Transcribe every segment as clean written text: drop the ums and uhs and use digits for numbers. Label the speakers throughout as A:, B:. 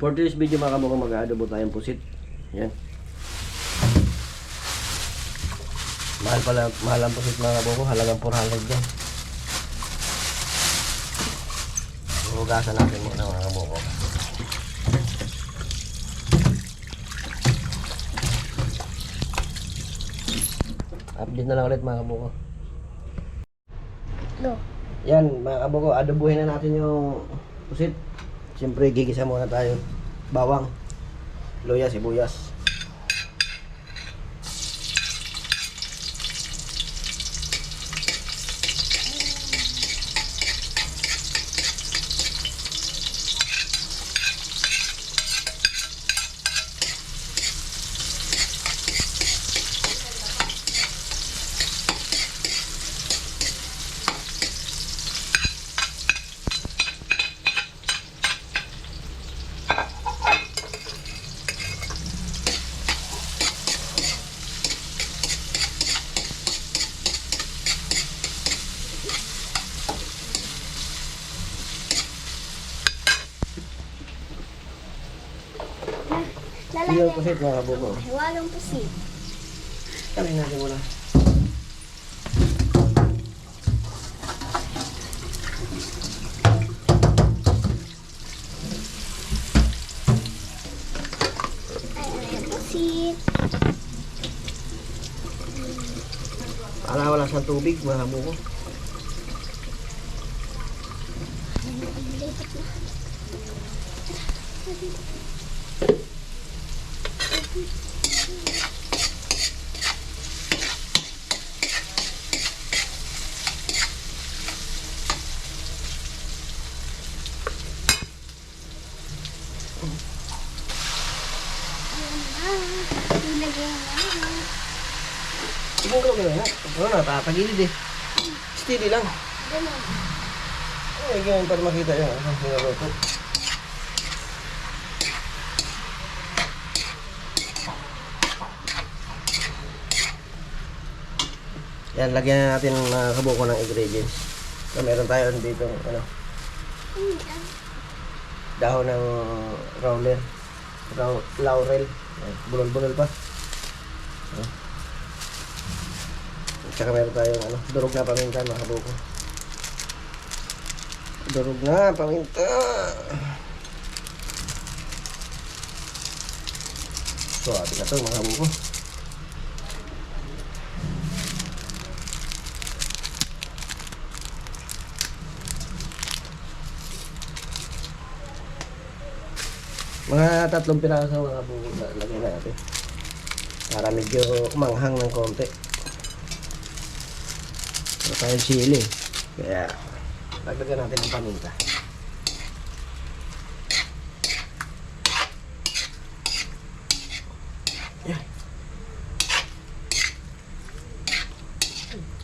A: For today's video mga kabuko, mag-aadobo tayong pusit. Yan. Mahal ang pusit mga kabuko, halagang 400 yan. Hugasan natin muna mga kabuko. Update na lang ulit mga kabuko.
B: No.
A: Yan mga kabuko, adobuhin na natin yung pusit. Siyempre gigisa muna tayo. Bawang, luya, sibuyas. Yung pusit mga kabuko.
B: Walang pusit.
A: Kamin natin muna.
B: Ay, pusit.
A: Para wala siyang tubig mga kabuko. Ibang ko gano'n na. Ano na, tatagilid eh. Steady lang.
B: Ganun.
A: Ay, ganyan para makita yun. Ang sinuluto. Yan, lagyan na natin mga kabuko ng ingredients. So, meron tayo dito, ano, dahon ng laurel. Laurel. Bulol-bulol pa. At saka meron tayong ano, durog na paminta mga kabuko. Durog na paminta. So, atin na ito mga kabuko. Mga 3 piraso mga kabuko na lagyan natin. Para medyo umanghang ng konti. Ito tayo chili. Kaya lagyan natin ng paminta. Yan.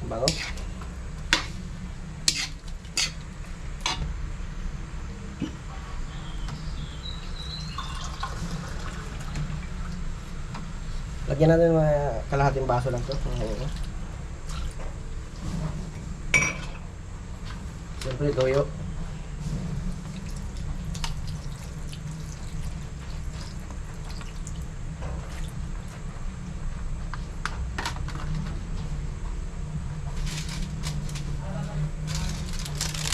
A: Bango. Lagyan natin mga kalahating baso lang ito. Siyempre toyo.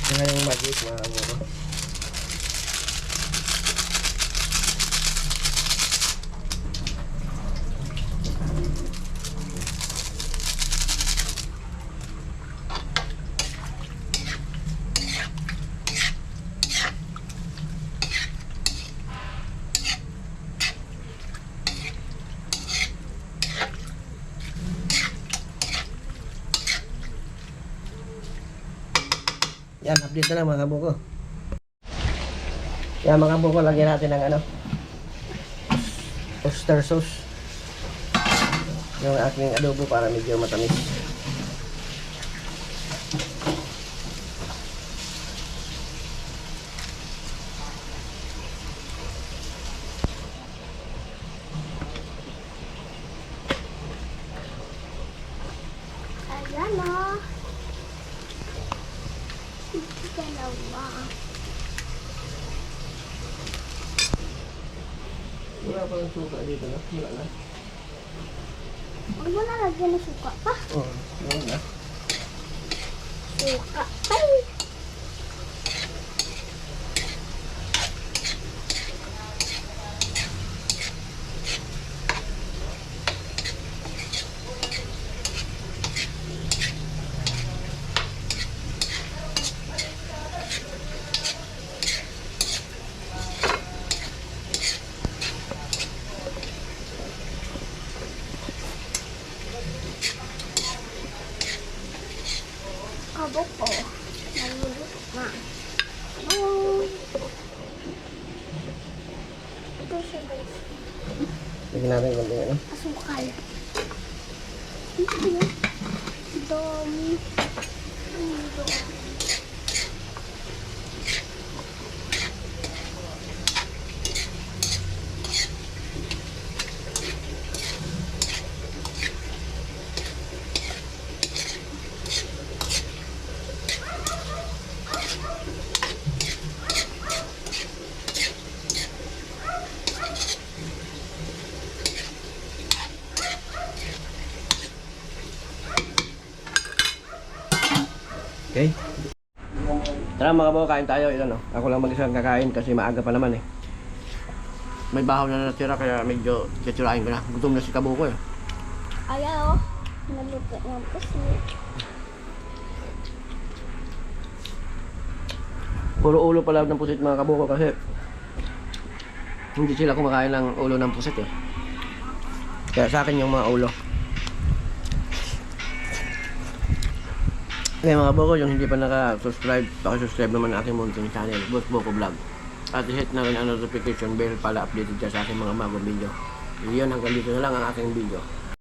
A: Saka yung magic mga kabuko. Yan, update na lang mga kabuko. Yan mga kabuko, lagyan natin ng ano, oyster sauce. Yung aking adobo para medyo matamis.
B: Ayan o. Dalawa.
A: Wala pa ng suka dito na. Wala na.
B: Huwag mo na lagyan ng suka pa.
A: Oo, wala na.
B: Suka pa. Kabok ko. Naluluto na. Oh. Ito siya guys.
A: Lagyan natin yung konting ano.
B: Asukal. Ito yun. Dami. Ito.
A: Okay. Tara mga kabaw, kain tayo. Ito no. Ako lang mag-isa kakain kasi maaga pa naman eh. May bahaw na natira kaya medyo titirahin ko na. Gutom na si Kabuko eh.
B: Ayaw. Naluto ng pusit.
A: Puro ulo pala ng pusit mga Kabuko kasi hindi sila kumakain ng ulo ng pusit eh. Kaya sa akin yung mga ulo. Kaya mga Boko, yung hindi pa naka-subscribe, pakisubscribe naman ang aking munting channel, Boss Boko Vlog. At hit na rin ang notification bell para updated ka sa aking mga bagong video. Yun, hanggang dito na lang ang aking video.